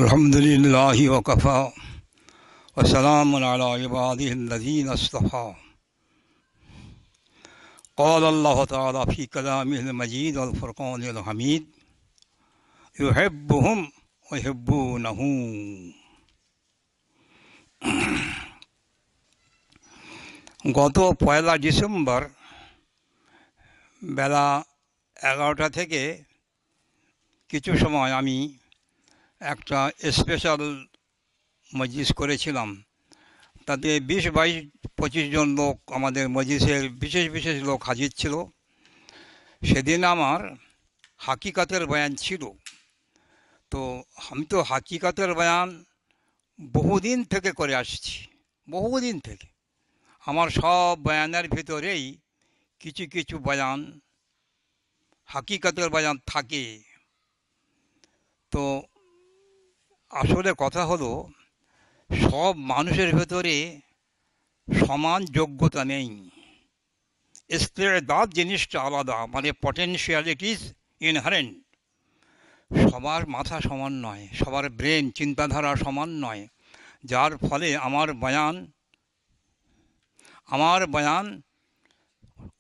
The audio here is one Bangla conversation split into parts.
الحمد لله وكفى وسلام على عباده الذين اصطفى. قال الله تعالى في كلامه المجيد والفرقان الحميد: يحبهم ويحبونه. গত 1 ডিসেম্বর বেলা 11টা থেকে কিছু সময় আমি একটা স্পেশাল মজলিস করেছিলাম। তাতে 20-22-25 জন লোক, আমাদের মজলিসের বিশেষ লোক হাজির ছিল। সেদিন আমার হাকিকাতের বয়ান ছিল। তো আমি তো হাকিকাতের বয়ান বহুদিন থেকে করে আসছি, বহুদিন থেকে। আমার সব বয়ানের ভিতরেই কিছু বয়ান হাকিকাতের বয়ান থাকে। তো আসলে কথা হলো, সব মানুষের ভেতরে সমান যোগ্যতা নেই। ইস্তেদাদ জিনিসটা আলাদা, মানে পটেনশিয়ালিটিস ইনহারেন্ট। সবার মাথা সমান নয়, সবার ব্রেন চিন্তাধারা সমান নয়, যার ফলে আমার বয়ান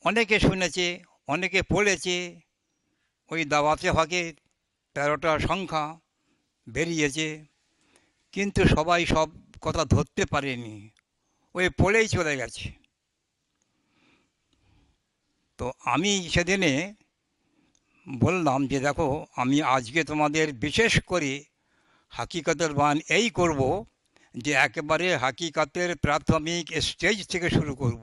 অনেকে শুনেছে, অনেকে পড়েছে। ওই দাওয়াতে ফাঁকে 13টা সংখ্যা বেরিয়েছে, কিন্তু সবাই সব কথা ধরতে পারেনি, ওই পড়েই চলে গেছে। তো আমি সেদিনে বললাম যে দেখো, আমি আজকে তোমাদের বিশেষ করে হাকিকাতের বয়ান এই করব যে একেবারে হাকিকাতের প্রাথমিক স্টেজ থেকে শুরু করব।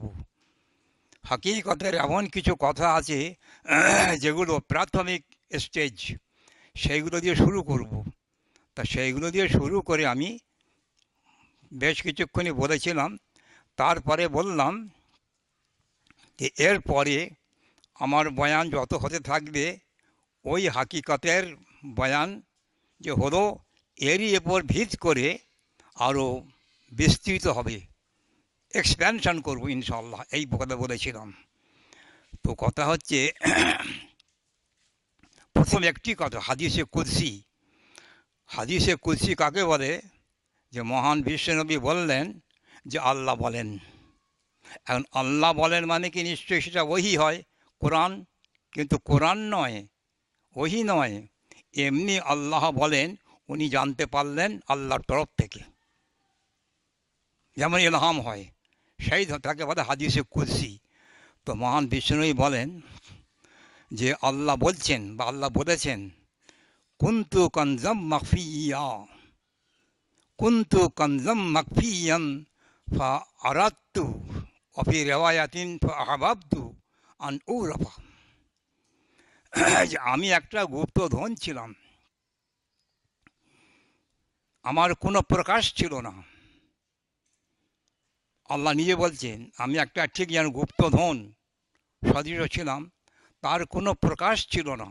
হাকিকাতের এমন কিছু কথা আছে যেগুলো প্রাথমিক স্টেজ, সেইগুলো দিয়ে শুরু করব। তা সেইগুলো দিয়ে শুরু করে আমি বেশ কিছুক্ষণই বলেছিলাম। তারপরে বললাম যে এরপরে আমার বয়ান যত হতে থাকবে, ওই হাকিকাতের বয়ান যে হলো এরই উপর ভিত করে আরও বিস্তৃত হবে, এক্সপ্যানশন করব ইনশাআল্লাহ, এই কথা বলেছিলাম। তো কথা হচ্ছে, প্রথম একটি কথা, হাদিসে কুদসি। হাদিসে কুদসি কাকে বলে? যে মহান বিশ্বনবী বললেন যে আল্লাহ বলেন। এখন আল্লাহ বলেন মানে কি নিশ্চয়ই সেটা ওহী হয়, কোরআন। কিন্তু কোরআন নয়, ওহী নয়, এমনি আল্লাহ বলেন, উনি জানতে পারলেন আল্লাহর তরফ থেকে, যেমন ইলহাম হয়, সেই তাকে বলে হাদিসে কুদসি। তো মহান বিষ্ণুই বলেন যে আল্লাহ বলছেন বা আল্লাহ বলেছেন, কুনতু কানজাম মাকফিয়ান ফা আরাদতু অফি রেওয়ায়াতিন ফা আহবাবতু আন উরাফা। আমি একটা গুপ্তধন ছিলাম, আমার কোনো প্রকাশ ছিল না। আল্লাহ নিজে বলছেন, আমি একটা ঠিক যেন গুপ্তধন সদৃশ ছিলাম, তার কোনো প্রকাশ ছিল না,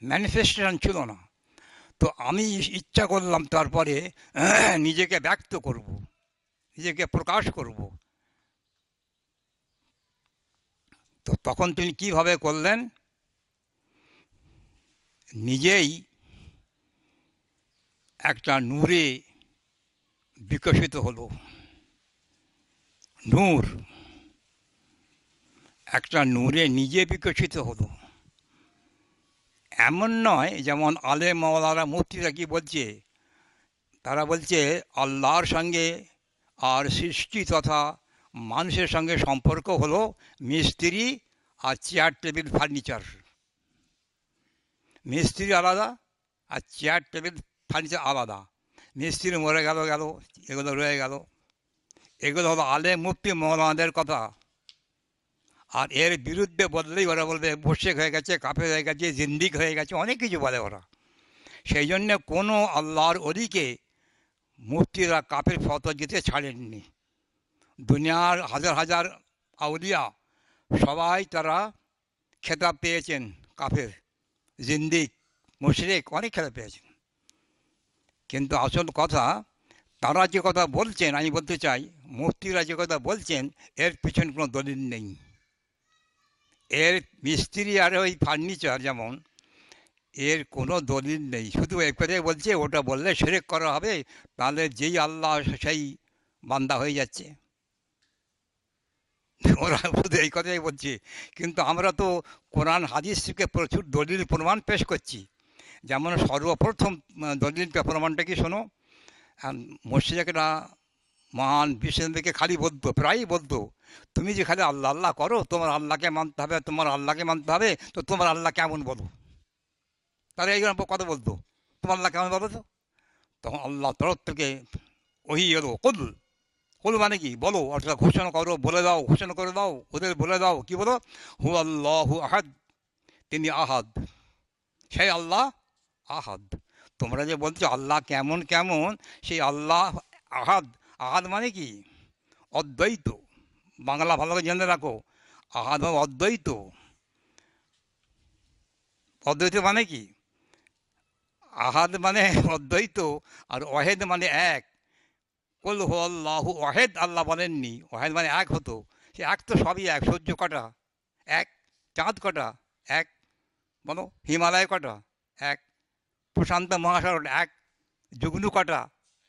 ম্যানিফেস্টেশন ছিল না। তো আমি ইচ্ছা করলাম তারপরে নিজেকে ব্যক্ত করব, নিজেকে প্রকাশ করব। তো তখন তিনি কিভাবে করলেন? নিজেই একটা নূরে বিকশিত হলো। নূর, একটা নূরে নিজে বিকশিত হলো। এমন নয় যেমন আলেম মাওলানা মুফতিরা কি বলছে, তারা বলছে আল্লাহর সঙ্গে আর সৃষ্টি তথা মানুষের সঙ্গে সম্পর্ক হলো মিস্ত্রি আর চেয়ার টেবিল ফার্নিচার। মিস্ত্রি আলাদা আর চেয়ার টেবিল ফার্নিচার আলাদা। মিস্ত্রি মরে গেল, এগুলো রয়ে গেল। এগুলো হলো আলেম মুফতি মৌলানাদের কথা। আর এর বিরুদ্ধে বললেই ওরা বলবে মুশরিক হয়ে গেছে, কাফের হয়ে গেছে, জিন্দিক হয়ে গেছে, অনেক কিছু বলে ওরা। সেই জন্যে কোনো আল্লাহর অলিকে মুফতিরা কাফের ফতোয়া দিতে ছাড়েননি। দুনিয়ার হাজার আউলিয়া সবাই তারা খেতাব পেয়েছেন, কাফের, জিন্দিক, মুশরিক, অনেক খেতাব পেয়েছেন। কিন্তু আসল কথা, তারা যে কথা বলছেন, আমি বলতে চাই, মুফতিরা যে কথা বলছেন, এর পিছনে কোনো দলিল নেই। এর মিস্ত্রি আর ওই ফার্নিচার যেমন, এর কোনো দলিল নেই, শুধু এ করে বলছে ওটা বললে শিরক করা হবে, তাহলে যেই আল্লাহ সেই বান্দা হয়ে যাচ্ছে। ওরা শুধু এই কথাই বলছে, কিন্তু আমরা তো কোরআন হাদিস থেকে প্রচুর দলিল প্রমাণ পেশ করছি। যেমন সর্বপ্রথম দলিল প্রমাণটা কি শোনো। মুশরিকরা মহান বিষ্ণুকে খালি বলতো, প্রায়ই বলতো, তুমি যে খালি আল্লাহ আল্লাহ করো, তোমার আল্লাহকে মানতে হবে, তোমার আল্লাহকে মানতে হবে, তো তোমার আল্লাহ কেমন বলো। তারা এই কথা বলতো, তোমার আল্লাহ কেমন বলো তো। তখন আল্লাহ তরফ থেকে ওহি এলো, কুল, কুল মানে কি বলো, অর্থাৎ ঘোষণা করো, বলে দাও, ঘোষণা করে দাও, ওদের বলে দাও, কি বলো, হু আল্লাহু আহাদ, তিনি আহাদ, সেই আল্লাহ আহাদ। তোমরা যে বলছো আল্লাহ কেমন কেমন, সেই আল্লাহ আহাদ। আহাদ মানে কি, অদ্বৈত। বাংলা ভালো করে জেনে রাখো, আহাদ মানে অদ্বৈত। অদ্বৈত মানে কি, আহাদ মানে অদ্বৈত, আর ওয়াহেদ মানে এক। কুল হু আল্লাহু ওয়াহেদ, আল্লাহ বলেননি, ওয়াহেদ মানে এক হতো। সে এক তো সবই এক, সূর্য কটা এক, চাঁদ কটা এক, বলো, হিমালয় কটা এক, প্রশান্ত মহাসাগর এক, জুগনু কটা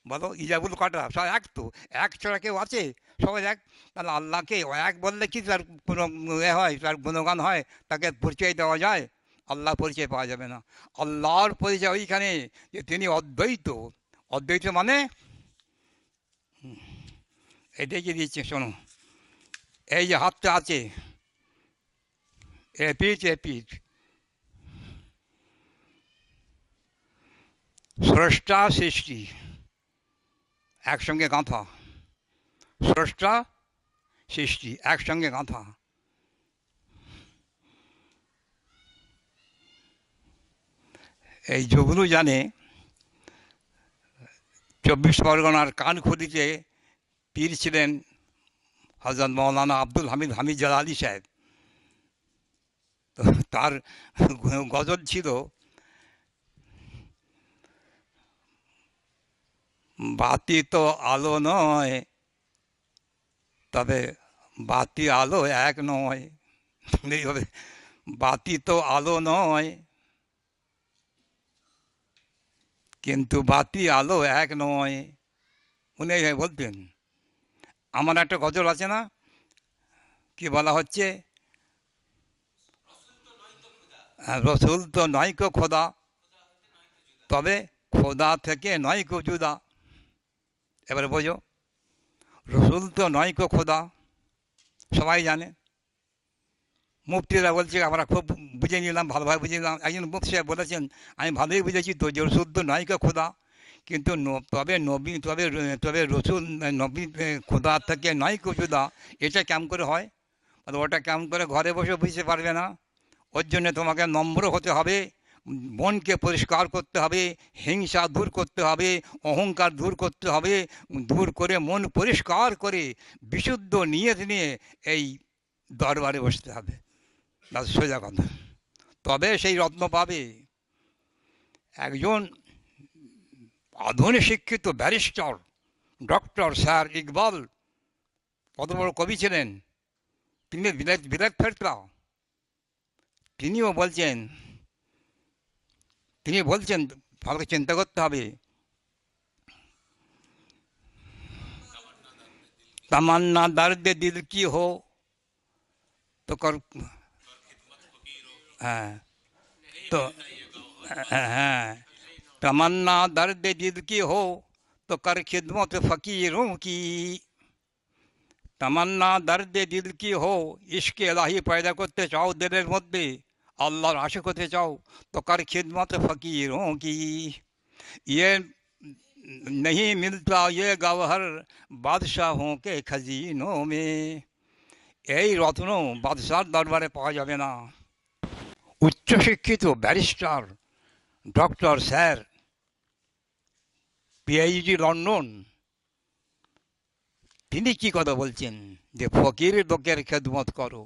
বলো, ইজাবুল কটা, সব এক তো। এক ছাড়া কেউ আছে, সবাই এক। তাহলে আল্লাহকে এক বললে কি তার কোনো এ হয়, তার গুণগান হয়, তাকে পরিচয় দেওয়া যায়? আল্লাহ পরিচয় পাওয়া যাবে না। আল্লাহর পরিচয় ওইখানে যে তিনি অদ্বৈত। অদ্বৈত মানে এটাই কি দিচ্ছে শোনো, এই যে হাতটা আছে, এ পিঠ এ পিঠ, স্রষ্টা সৃষ্টি একসঙ্গে গাঁথা, স্রষ্টা সৃষ্টি একসঙ্গে গাঁথা। এই জগনু জানে 24 পরগনার কানখুদিতে পীর ছিলেন হযরত মৌলানা আব্দুল হামিদ হামিদ জালালি সাহেব। তো তার গজল ছিল, বাতি তো আলো নয়, তবে বাতি আলো এক নয়। এইভাবে, বাতি তো আলো নয়, কিন্তু বাতি আলো এক নয়, উনি এইভাবে বলতেন। আমার একটা গজল আছে না, কি বলা হচ্ছে, রসুল তো নয়কো খোদা, তবে খোদা থেকে নয়কো জুদা। এবারে বোঝো, রসুল তো নয়কো খোদা, সবাই জানে। মুফতিরা বলছে, আমরা খুব বুঝে নিলাম, ভালোভাবে বুঝে নিলাম। একজন মুফতি সাহেব বলেছেন, আমি ভালোই বুঝেছি তো, যে রসুল তো নয়কো খোদা, কিন্তু তবে নবী, তবে রসুল নবী খোদা থেকে নয়কো জুদা। এটা কেমন করে হয়, ওটা কেমন করে ঘরে বসে বুঝতে পারবে না। ওর জন্য তোমাকে নম্র হতে হবে, মনকে পরিষ্কার করতে হবে, হিংসা দূর করতে হবে, অহংকার দূর করতে হবে, দূর করে মন পরিষ্কার করে বিশুদ্ধ নিয়ত নিয়ে এই দরবারে বসতে হবে। তার সোজা কথা, তবে সেই রত্ন পাবে। একজন আধুনিক শিক্ষিত ব্যারিস্টার ডক্টর স্যার ইকবাল, কত বড় কবি ছিলেন, তিনি বিলেত ফেরতা, তিনিও বলছেন, তিনি বলছেন, ভালো চিন্তা করতে হবে। तमन्ना दर्द दिल की हो तो कर, हाँ, तो हाँ, तमन्ना दर्द दिल की हो तो कर खिदमत फ़कीरों की। तमन्ना दर्द दिल की हो, इश्क इलाही पैदा करते चाओ दिलेर मध्य, अल्लाहर आशिक होते चाओ, तो कर खिदमत फ़कीरों की। ये नहीं मिलता ये गौहर बादशाहों के खजीनों में। এই রত্ন বাদশার দরবারে পাওয়া যাবে না। উচ্চশিক্ষিত barrister doctor sir, PhD London, তিনি কি কথা বলছেন, যে ফকির লোকের খেদমত করো,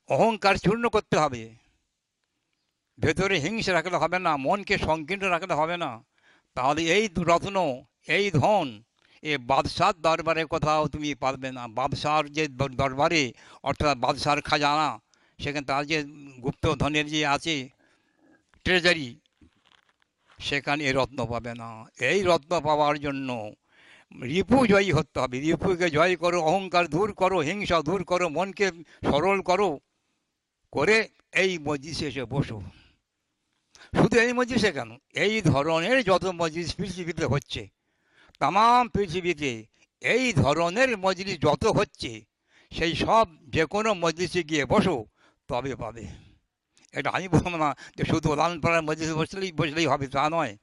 অহংকার চূর্ণ করতে হবে, ভেতরে হিংসা রাখলে হবে না, মনকে সংকীর্ণ রাখলে হবে না। তাহলে এই রত্ন, এই ধন, এ বাদশার দরবারে কোথাও তুমি পারবে না। বাদশার যে দরবারে, অর্থাৎ বাদশার খাজানা, সেখানে তার যে গুপ্ত ধনের যে আছে, ট্রেজারি, সেখানে এই রত্ন পাবে না। এই রত্ন পাওয়ার জন্য রিপু জয়ী হতে হবে। রিপুকে জয় করো, অহংকার দূর করো, হিংসা দূর করো, মনকে সরল করো, করে এই মজলিসে এসে বসো। শুধু এই মজলিসে কেন, এই ধরনের যত মজলিস পৃথিবীতে হচ্ছে, তাম পৃথিবীতে এই ধরনের মজলিস যত হচ্ছে, সেই সব যে কোনো মজলিসে গিয়ে বসো, তবে পাবে। এটা আমি বলবো না যে শুধু লালনপাড়ার মজলিসে বসলেই হবে, তা নয়।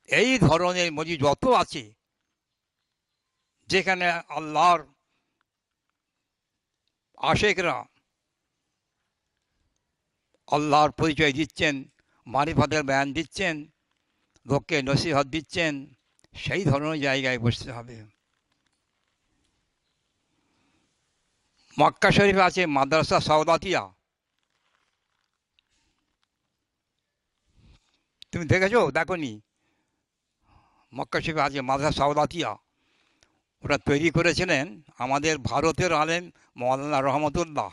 এই ধরনের মজলিস যত আছে, যেখানে আল্লাহর আশেকরা আল্লাহর পরিচয় দিচ্ছেন, মারিফাতের বয়ান দিচ্ছেন, লোককে নসিহত দিচ্ছেন, সেই ধরনের জায়গায় বসতে হবে। মক্কা শরীফে আছে মাদ্রাসা সাওদাতিয়া, তুমি দেখেছো? দেখোনি? মক্কা শরীফে আছে মাদ্রাসা সাওদাতিয়া। ওটা তৈরি করেছিলেন আমাদের ভারতের আলেম মৌলানা রহমতুল্লাহ।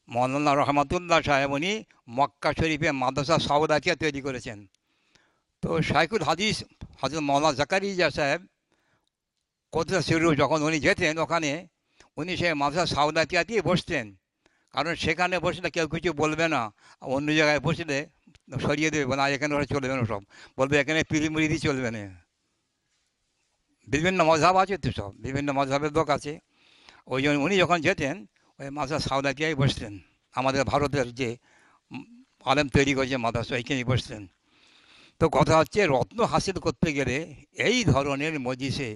মৌলানা রহমতুল্লাহ সাহেব উনি মক্কা শরীফে মাদ্রাসা সাওদাতিয়া তৈরি করেছেন। তো শাইখুল হাদিস হযরত মৌলানা জাকারিয়া সাহেব কোথা শুরু, যখন উনি যেতেন ওখানে, উনি সেই মাদ্রাসা সাওদাতিয়াতেই বসতেন। কারণ সেখানে বসলে কেউ কিছু বলবে না, অন্য জায়গায় বসলে সরিয়ে দেবে না, এখানে ওরা চলবে না, সব বলবে এখানে পিড়িমুড়ি চলবে না। বিভিন্ন মজহাব আছে তো, সব বিভিন্ন মজহাবের লোক আছে। ওই জন্য উনি যখন যেতেন ওই মাদ্রাসা সাওদাতিয়ায় বসতেন। আমাদের ভারতের যে আলেম তৈরি করেছে মাদ্রাসা, এইখানেই বসতেন। তো কথা হচ্ছে, রত্ন হাসিল করতে গেলে এই ধরনের মজলিসে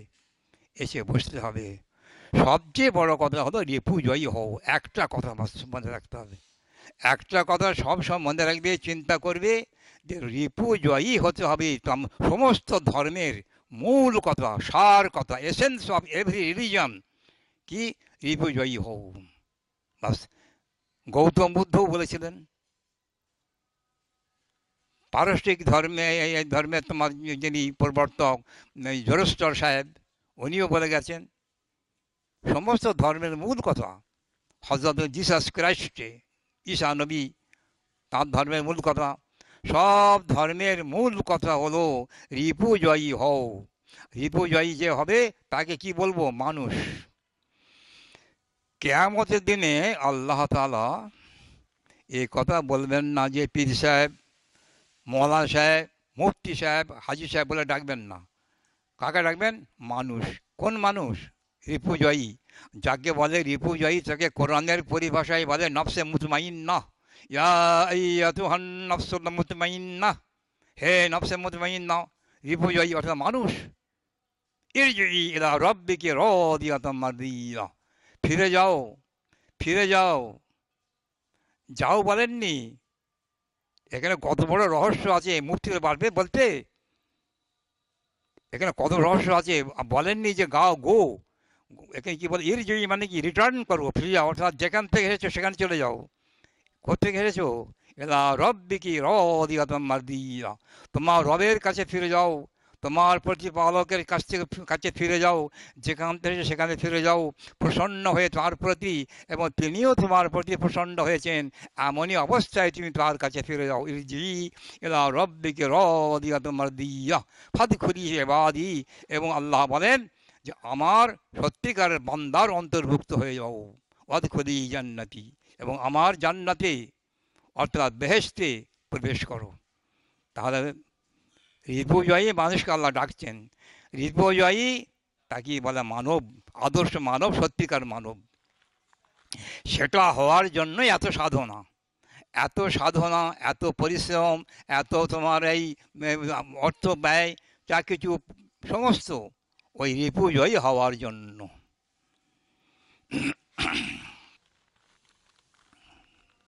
এসে বসতে হবে। সবচেয়ে বড় কথা হলো রিপু জয়ী হও। একটা কথা মনে রাখতে হবে, একটা কথা সব মনে রাখবে, চিন্তা করবে যে রিপু জয়ী হতে হবে। সমস্ত ধর্মের মূল কথা, সার কথা, এসেন্স অফ এভরি রিলিজন কি? রিপু জয়ী হও। বাস। গৌতম বুদ্ধও বলেছিলেন। পারস্যিক ধর্মে, এই ধর্মের তোমার যিনি প্রবর্তক জোরস্টর সাহেব, উনিও বলে গেছেন সমস্ত ধর্মের মূল কথা। হযরত জিসাস ক্রাইস্টে, ঈসা নবী, তাঁর ধর্মের মূল কথা। সব ধর্মের মূল কথা হলো রিপু জয়ী হও। রিপু জয়ী যে হবে তাকে কি বলবো? মানুষ। কিয়ামতের দিনে আল্লাহ তাআলা এ কথা বলবেন না যে পীর সাহেব, মৌলানা সাহেব, মুফতি সাহেব, হাজি সাহেব বলে ডাকবেন না। কাকে ডাকবেন? মানুষ। কোন মানুষ? রিপুজয়ী। যাকে বলে রিপুজয়ী তাকে কোরআনের পরিভাষায় বলে নফসে মুতমাইন্নাহ। ইয়া আইয়াতুহান নফসুল মুতমাইন্নাহ, হে নফসে মুতমাইন্নাহ, রিপুজয়ী অর্থাৎ মানুষ। ইরজিই ইলা রাব্বিকি রাদিয়াতাম মারদিয়া, ফিরে যাও, ফিরে যাও। যাও বলেননি, এখানে কত বড় রহস্য আছে মুফতিরা পারবে বলতে। এখানে কত রহস্য আছে, বলেননি যে গাও, গো। এখানে কি বলে? ইরজিই মানে কি? রিটার্ন করো, ফিরে যাও, অর্থাৎ যেখান থেকে এসেছো সেখানে চলে যাও। কোথেকে এসেছো? এলা রব্বিকি রাদিয়াতাম মারদিয়া, তোমার রবের কাছে ফিরে যাও, তোমার প্রতিপালকের কাছে ফিরে যাও। যেখান থেকে সেখানে ফিরে যাও প্রসন্ন হয়ে তার প্রতি, এবং তিনিও তোমার প্রতি প্রসন্ন হয়েছেন, এমনই অবস্থায় তুমি তার কাছে ফিরে যাও। ইরজিই ইলা রব্বিকি রাদিয়াতাম মারদিয়া ফাদখুলি ইবাদি, এবং আল্লাহ বলেন যে আমার সত্যিকারের বান্দার অন্তর্ভুক্ত হয়ে যাও। ওয়াদখুলি জান্নাতি, এবং আমার জান্নাতে অর্থাৎ বেহেশতে প্রবেশ করো। তাহলে রিপুজয়ী মানুষকে আল্লাহ ডাকছেন। রিপুজয়ী তাকে বলে মানব, আদর্শ মানব, সত্যিকার মানব। সেটা হওয়ার জন্যই এত সাধনা, এত সাধনা, এত পরিশ্রম, এত তোমার এই অর্থ ব্যয়, যা কিছু সমস্ত ওই রিপুজয়ী হওয়ার জন্য।